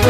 We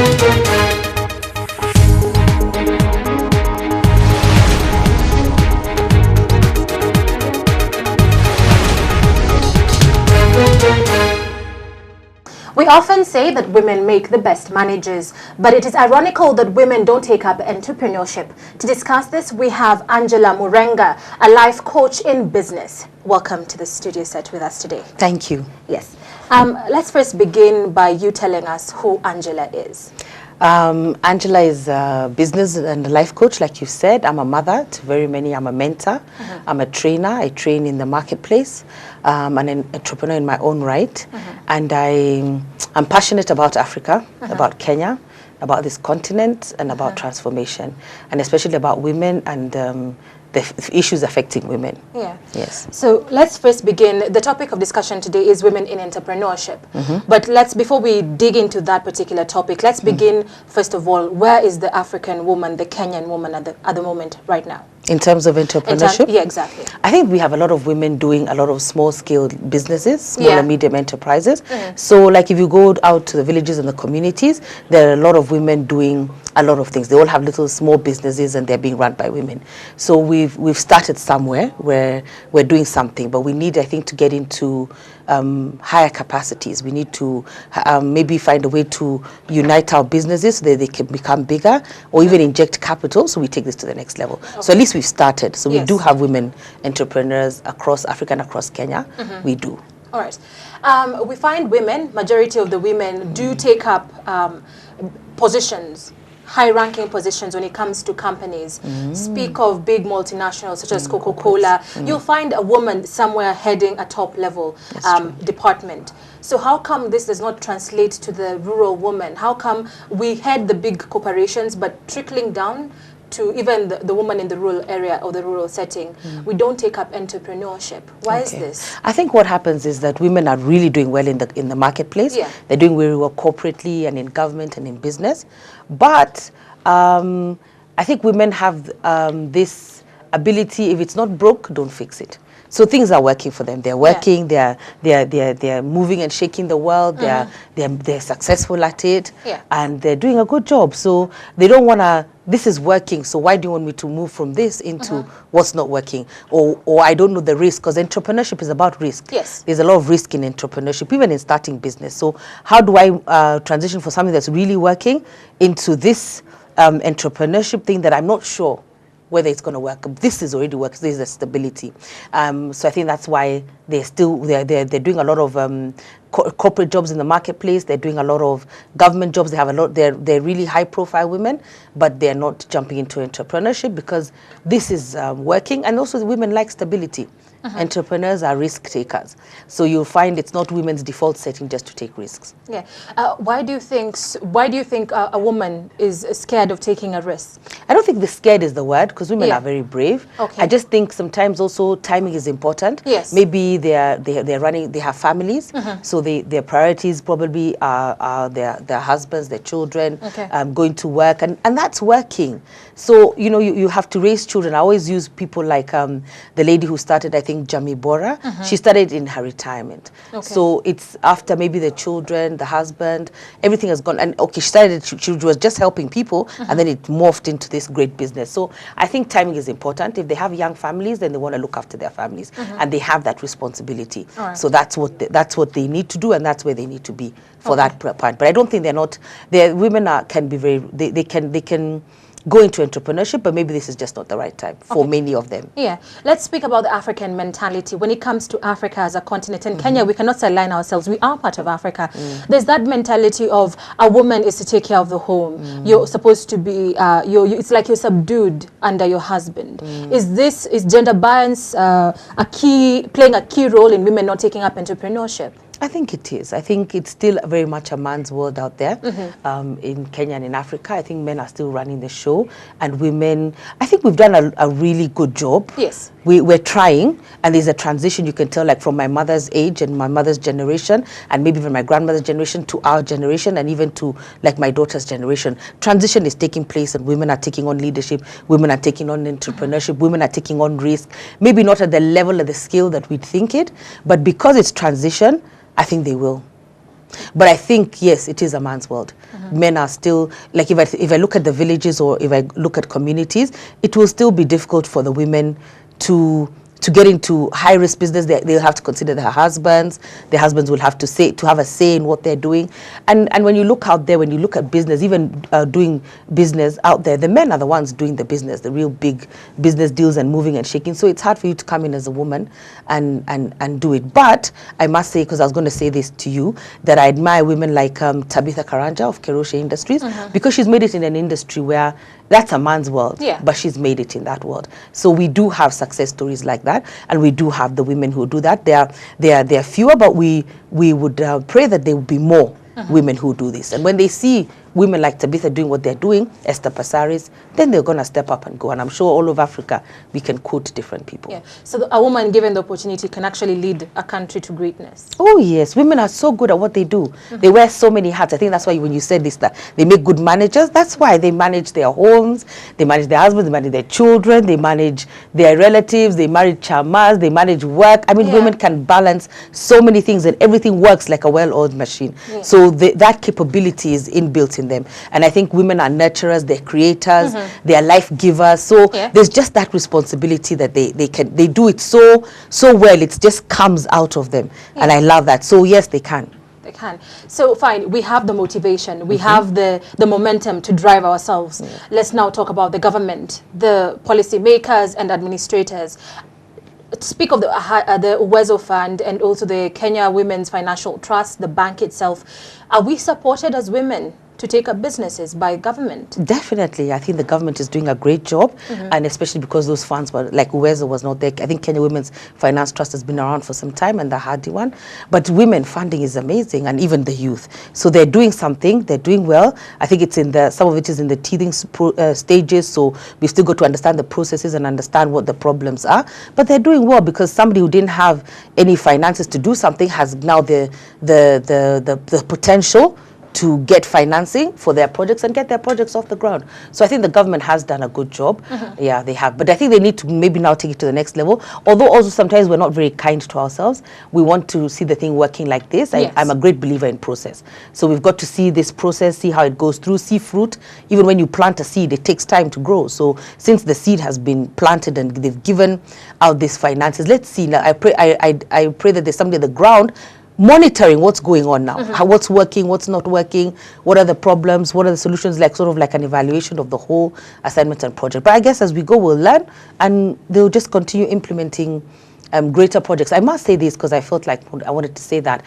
often say that women make the best managers, but it is ironical that women don't take up entrepreneurship. To discuss this, we have Angela Murenga, a life coach in business. Welcome to the studio set with us today. Thank you. Yes. Let's first begin by you telling us who Angela is. Angela is a business and a life coach, like you said. I'm a mother to very many. I'm a mentor. I'm a trainer. I train in the marketplace. I'm an entrepreneur in my own right. And I'm passionate about Africa, about Kenya, about this continent, and about transformation, and especially about women and the issues affecting women. Yeah. Yes. So let's first begin. The topic of discussion today is women in entrepreneurship. But before we dig into that particular topic, let's begin first of all. Where is the African woman, the Kenyan woman at the moment right now? In terms of entrepreneurship? Yeah, exactly. I think we have a lot of women doing a lot of small-scale businesses, small and medium enterprises. So like if you go out to the villages and the communities, there are a lot of women doing a lot of things. They all have little small businesses and they're being run by women. So we've started somewhere where we're doing something, but we need, I think, to get into higher capacities. We need to maybe find a way to unite our businesses so that they can become bigger, or even inject capital so we take this to the next level. So at least we've started. So we do have women entrepreneurs across Africa and across Kenya. We do. All right. We find women, majority of the women do take up positions, high-ranking positions when it comes to companies. Speak of big multinationals such as Coca-Cola. You'll find a woman somewhere heading a top-level department. So how come this does not translate to the rural woman? How come we head the big corporations, but trickling down to even the woman in the rural area or the rural setting, we don't take up entrepreneurship? Why is this? I think what happens is that women are really doing well in the marketplace. They're doing very well corporately and in government and in business. But I think women have this ability, if it's not broke, don't fix it. So things are working for them. They're working. They're moving and shaking the world. They're successful at it, and they're doing a good job. So they don't want to. This is working. So why do you want me to move from this into what's not working? Or I don't know the risk, because entrepreneurship is about risk. Yes. There's a lot of risk in entrepreneurship, even in starting business. So how do I transition from something that's really working into this entrepreneurship thing that I'm not sure whether it's going to work? This is already working. There's a stability. So I think that's why they're doing a lot of corporate jobs in the marketplace. They're doing a lot of government jobs. They have a lot. They're really high-profile women, but they're not jumping into entrepreneurship because this is working. And also, the women like stability. Entrepreneurs are risk takers, so you'll find it's not women's default setting just to take risks. Yeah. Why do you think a woman is scared of taking a risk? I don't think the scared is the word, because women are very brave. Okay. I just think sometimes also timing is important. Yes. Maybe they're running. They have families, so their priorities probably are their husbands, their children, going to work, and that's working. So you have to raise children. I always use people like the lady who started, I think, Jamie Bora. She started in her retirement. So it's after maybe the children, the husband, everything has gone. And she started, she was just helping people, and then it morphed into this great business. So I think timing is important. If they have young families, then they want to look after their families, and they have that responsibility. So that's what they need to do, and that's where they need to be for that part. But I don't think women can be very, they can go into entrepreneurship, but maybe this is just not the right time for many of them. Yeah. Let's speak about the African mentality. When it comes to Africa as a continent, and Kenya, we cannot sideline ourselves. We are part of Africa. There's that mentality of a woman is to take care of the home. You're supposed to be, it's like you're subdued under your husband. Is gender balance playing a key role in women not taking up entrepreneurship? I think it is. I think it's still very much a man's world out there. In Kenya and in Africa, I think men are still running the show, and women, I think we've done a really good job. Yes. We're trying, and there's a transition, you can tell, like from my mother's age and my mother's generation, and maybe even my grandmother's generation to our generation, and even to like my daughter's generation. Transition is taking place, and women are taking on leadership, women are taking on entrepreneurship, women are taking on risk, maybe not at the level or the scale that we'd think it, but because it's transition, I think they will. But I think, yes, it is a man's world. Men are still, like if I look at the villages or if I look at communities, it will still be difficult for the women to get into high-risk business. They'll have to consider their husbands. Their husbands will have to have a say in what they're doing. And when you look out there, when you look at business, even doing business out there, the men are the ones doing the business, the real big business deals and moving and shaking. So it's hard for you to come in as a woman and do it. But I must say, because I was going to say this to you, that I admire women like Tabitha Karanja of Cherotich Industries, because she's made it in an industry where that's a man's world, but she's made it in that world. So we do have success stories like that, and we do have the women who do that. They are fewer, but we would pray that there will be more women who do this. And when they see women like Tabitha doing what they're doing, Esther Passaris, then they're going to step up and go. And I'm sure all over Africa, we can quote different people. Yeah. So a woman given the opportunity can actually lead a country to greatness. Oh, yes. Women are so good at what they do. They wear so many hats. I think that's why when you said this, that they make good managers, that's why they manage their homes, they manage their husbands, they manage their children, they manage their relatives, they manage chamas, they manage work. I mean, women can balance so many things and everything works like a well-oiled machine. Yeah. So that capability is inbuilt in them. And I think women are nurturers, they're creators, they're life givers. So there's just that responsibility that they do it so well. It just comes out of them. And I love that. So yes, they can. They can. So fine, we have the motivation, we have the momentum to drive ourselves. Let's now talk about the government, the policy makers and administrators. Speak of the Uwezo Fund and also the Kenya Women's Financial Trust, the bank itself. Are we supported as women to take up businesses by government? Definitely. I think the government is doing a great job, and especially because those funds were, like Uwezo was not there. I think Kenya Women's Finance Trust has been around for some time, and the Hardy one. But women funding is amazing, and even the youth. So they're doing something, they're doing well. I think it's some of it is in the teething stages, so we still got to understand the processes and understand what the problems are. But they're doing well because somebody who didn't have any finances to do something has now the potential to get financing for their projects and get their projects off the ground. So I think the government has done a good job. Yeah, they have. But I think they need to maybe now take it to the next level. Although also sometimes we're not very kind to ourselves. We want to see the thing working like this. I'm a great believer in process. So we've got to see this process, see how it goes through, see fruit. Even when you plant a seed, it takes time to grow. So since the seed has been planted and they've given out these finances, let's see. Now I pray that there's somebody on the ground monitoring what's going on now, what's working, what's not working, what are the problems, what are the solutions, like sort of like an evaluation of the whole assignment and project. But I guess as we go, we'll learn, and they'll just continue implementing greater projects. I must say this because I felt like I wanted to say that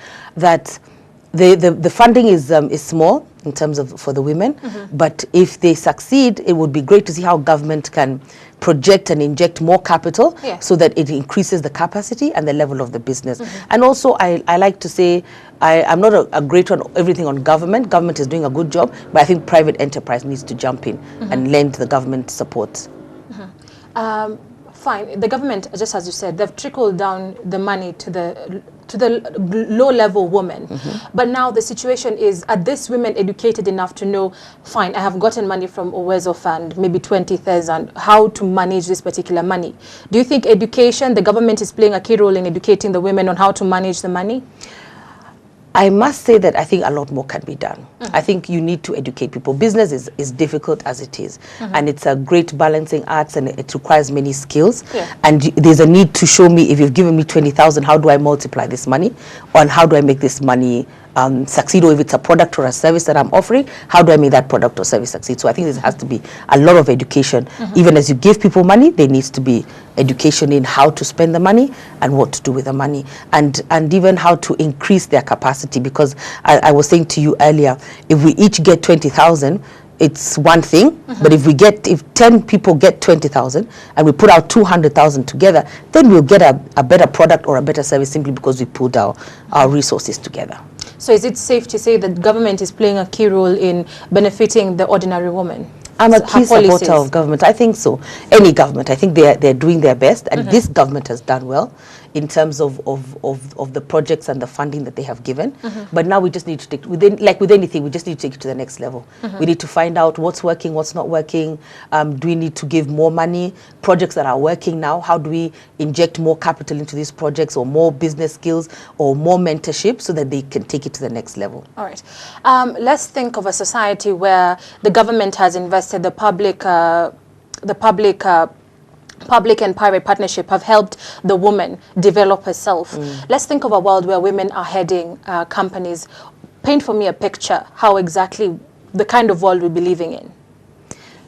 the funding is small in terms of for the women, but if they succeed, it would be great to see how government can project and inject more capital so that it increases the capacity and the level of the business. And also, I like to say, I'm not a great on everything on government. Government is doing a good job, but I think private enterprise needs to jump in and lend the government support. Fine. The government, just as you said, they've trickled down the money to the low-level women. But now the situation is, are these women educated enough to know, fine, I have gotten money from Uwezo Fund, maybe 20,000, how to manage this particular money? Do you think education, the government is playing a key role in educating the women on how to manage the money? I must say that I think a lot more can be done. I think you need to educate people. Business is difficult as it is, and it's a great balancing act, and it requires many skills. And there's a need to show me, if you've given me 20,000, how do I multiply this money, and how do I make this money succeed, or if it's a product or a service that I'm offering, how do I make that product or service succeed? So I think there has to be a lot of education. Even as you give people money, there needs to be education in how to spend the money and what to do with the money, and even how to increase their capacity. Because I was saying to you earlier, if we each get 20,000, it's one thing, but if 10 people get 20,000 and we put out 200,000 together, then we'll get a better product or a better service simply because we pulled our resources together. So is it safe to say that government is playing a key role in benefiting the ordinary woman? I'm a key supporter of government. I think so. Any government, I think they're doing their best, and this government has done well in terms of the projects and the funding that they have given. But now we just need to take, like with anything, we just need to take it to the next level. We need to find out what's working, what's not working. Do we need to give more money? Projects that are working now, how do we inject more capital into these projects, or more business skills, or more mentorship, so that they can take it to the next level? All right. Let's think of a society where the government has invested, the public and private partnership have helped the woman develop herself. Let's think of a world where women are heading companies. Paint for me a picture, how exactly the kind of world we'll be living in.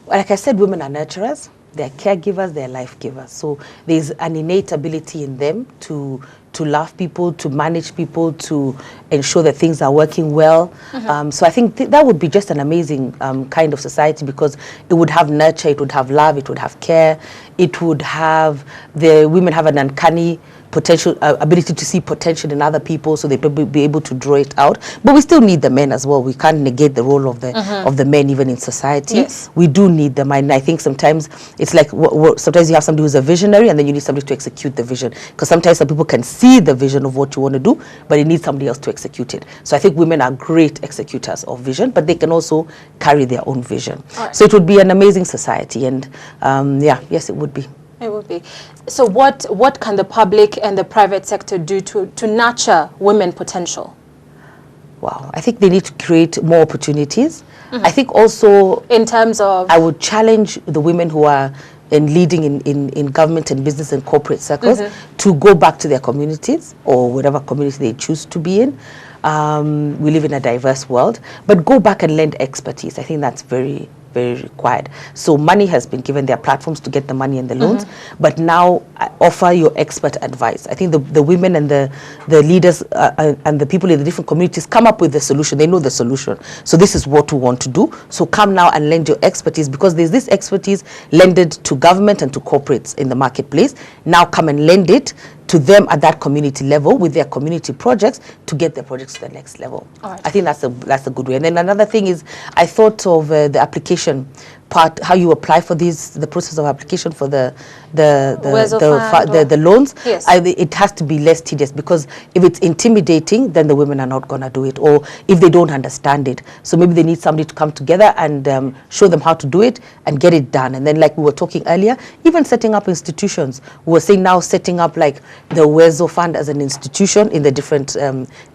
Like I said, women are nurturers, they're caregivers, they're life givers. So there's an innate ability in them to love people, to manage people, to ensure that things are working well. So I think that would be just an amazing kind of society, because it would have nurture, it would have love, it would have care, it would have, the women have an uncanny potential, ability to see potential in other people, so they probably be able to draw it out. But we still need the men as well. We can't negate the role of the men even in society. Yes. We do need them, and I think sometimes it's like sometimes you have somebody who's a visionary, and then you need somebody to execute the vision. Because sometimes some people can see the vision of what you want to do, but it needs somebody else to execute it. So I think women are great executors of vision, but they can also carry their own vision. Right. So it would be an amazing society, and yes, it would be. It would be. So what can the public and the private sector do to nurture women potential? Wow, I think they need to create more opportunities. I think also, in terms of, I would challenge the women who are leading in government and business and corporate circles to go back to their communities, or whatever community they choose to be in. We live in a diverse world, but go back and lend expertise. I think that's very, very required. So money has been given, there are platforms to get the money and the loans, but now offer your expert advice. I think the women and the leaders and the people in the different communities come up with the solution. They know the solution. So this is what we want to do. So come now and lend your expertise, because there's this expertise lended to government and to corporates in the marketplace. Now come and lend it to them at that community level with their community projects to get their projects to the next level. Right. I think that's a good way. And then another thing is, I thought of the application part, how you apply for the process of application for the loans. Yes. It has to be less tedious, because if it's intimidating, then the women are not going to do it, or if they don't understand it. So maybe they need somebody to come together and show them how to do it and get it done. And then, like we were talking earlier, even setting up institutions. We were saying now setting up like the Wezo Fund as an institution in the different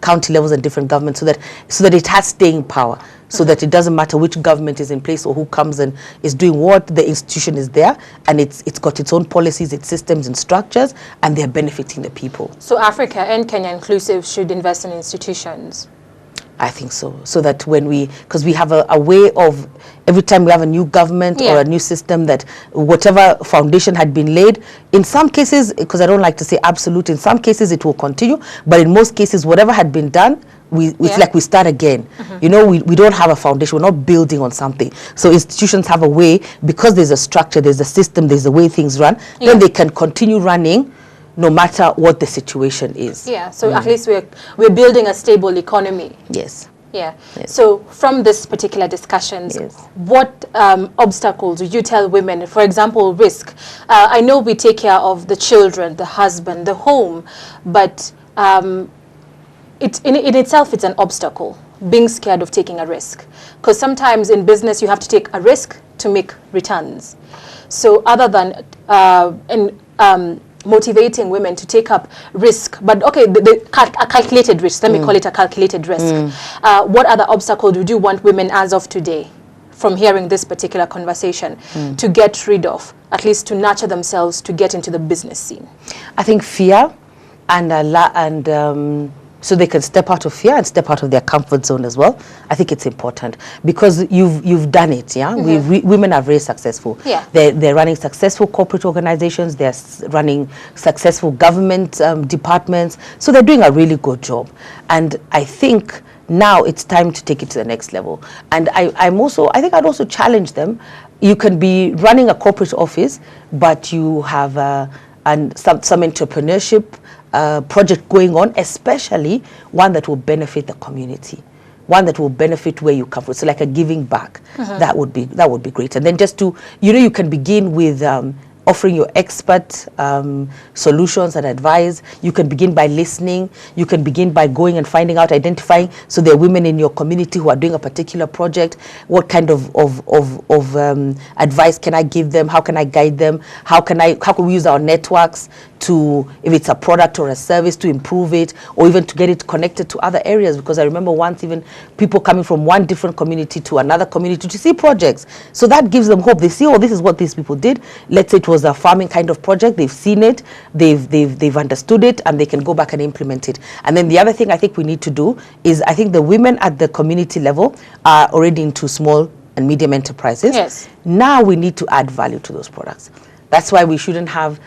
county levels and different governments, so that it has staying power. So that it doesn't matter which government is in place or who comes and is doing what, the institution is there, and it's got its own policies, its systems and structures, and they're benefiting the people. So Africa and Kenya Inclusive should invest in institutions? I think so. So that because we have a way of, every time we have a new government or a new system, that whatever foundation had been laid, in some cases, because I don't like to say absolute, in some cases it will continue, but in most cases, whatever had been done, it's like we start again. You know, we don't have a foundation. We're not building on something. So institutions have a way, because there's a structure, there's a system, there's a way things run, then they can continue running no matter what the situation is. Yeah, so at least we're building a stable economy. Yes. Yeah. Yes. So from this particular discussions, what obstacles would you tell women, for example, risk? I know we take care of the children, the husband, the home, but in itself, it's an obstacle, being scared of taking a risk. Because sometimes in business, you have to take a risk to make returns. So other than motivating women to take up risk, but okay, a calculated risk, let me call it a calculated risk. What other obstacles would you want women as of today, from hearing this particular conversation, to get rid of, at least to nurture themselves to get into the business scene? I think fear and so they can step out of fear and step out of their comfort zone as well. I think it's important, because you've done it. Yeah, women are very successful. Yeah, they're running successful corporate organizations. They're running successful government departments. So they're doing a really good job. And I think now it's time to take it to the next level. And I think I'd also challenge them. You can be running a corporate office, but you have some entrepreneurship project going on, especially one that will benefit the community, one that will benefit where you come from. So like a giving back, that would be great. And then just to, you can begin with offering your expert solutions and advice. You can begin by listening. You can begin by going and finding out, identifying. So there are women in your community who are doing a particular project. What kind of advice can I give them? How can I guide them? How can we use our networks to, if it's a product or a service, to improve it, or even to get it connected to other areas? Because I remember once even people coming from one different community to another community to see projects. So that gives them hope. They see, oh, this is what these people did. Let's say it was a farming kind of project. They've seen it, they've understood it, and they can go back and implement it. And then the other thing I think we need to do is, I think the women at the community level are already into small and medium enterprises. Yes. Now we need to add value to those products. That's why we shouldn't have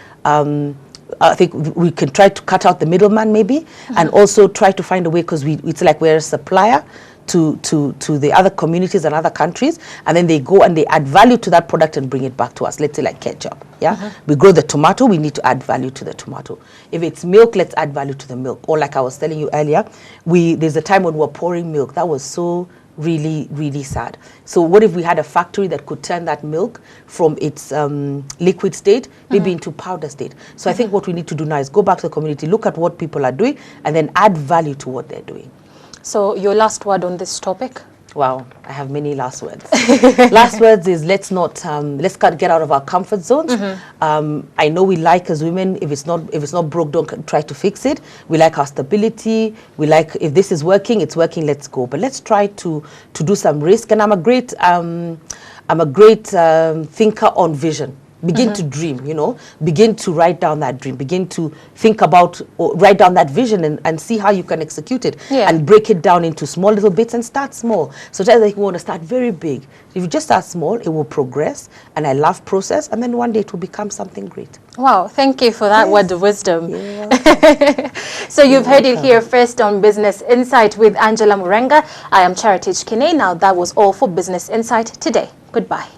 I think we can try to cut out the middleman maybe, and also try to find a way, because it's like we're a supplier to the other communities and other countries, and then they go and they add value to that product and bring it back to us. Let's say like ketchup, yeah? We grow the tomato, we need to add value to the tomato. If it's milk, let's add value to the milk. Or like I was telling you earlier, there's a time when we were pouring milk. That was so really, really sad. So what if we had a factory that could turn that milk from its liquid state maybe into powder state? So I think what we need to do now is go back to the community, look at what people are doing, and then add value to what they're doing. So your last word on this topic? Wow, I have many last words. Last words is, let's get out of our comfort zones. I know we like, as women, if it's not broke, don't try to fix it. We like our stability. We like, if this is working, it's working, let's go. But let's try to do some risk. And I'm a great thinker on vision. Begin to dream, begin to write down that dream, begin to think about, or write down that vision and see how you can execute it, and break it down into small little bits and start small. Sometimes I want to start very big. If you just start small, it will progress, and I love process, and then one day it will become something great. Wow, thank you for that word of wisdom. So you've heard it here first on Business Insight with Angela Murenga. I am Cherotich Kenei. Now that was all for Business Insight today. Goodbye.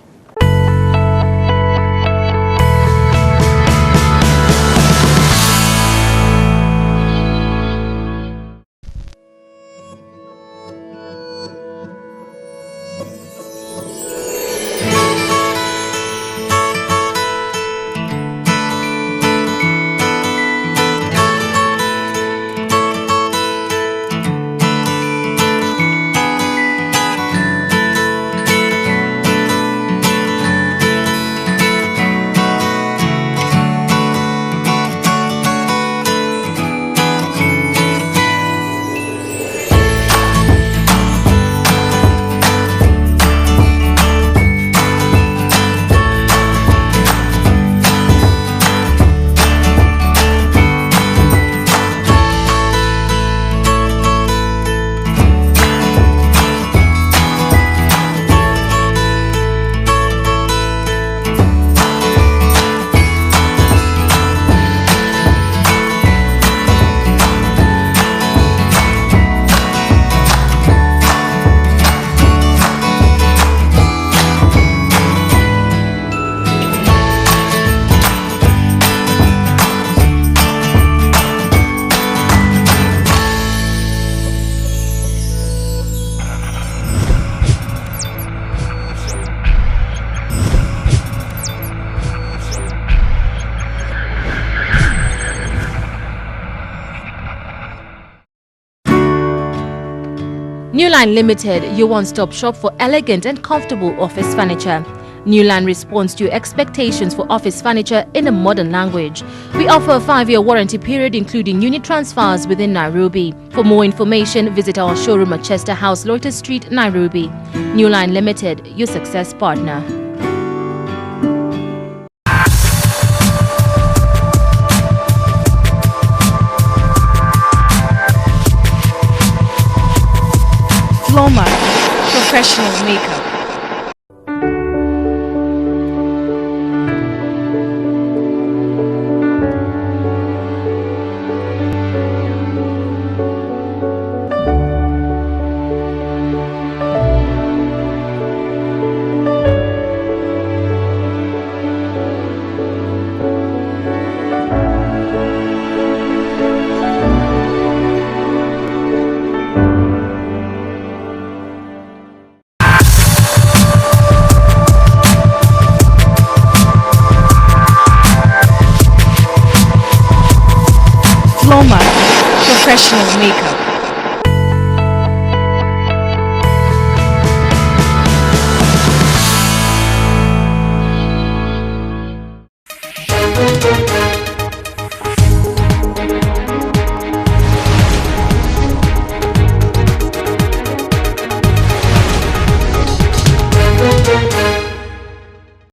Newline Limited, your one-stop shop for elegant and comfortable office furniture. Newline responds to your expectations for office furniture in a modern language. We offer a 5-year warranty period, including unit transfers within Nairobi. For more information, visit our showroom at Chester House, Loiter Street, Nairobi. Newline Limited, your success partner.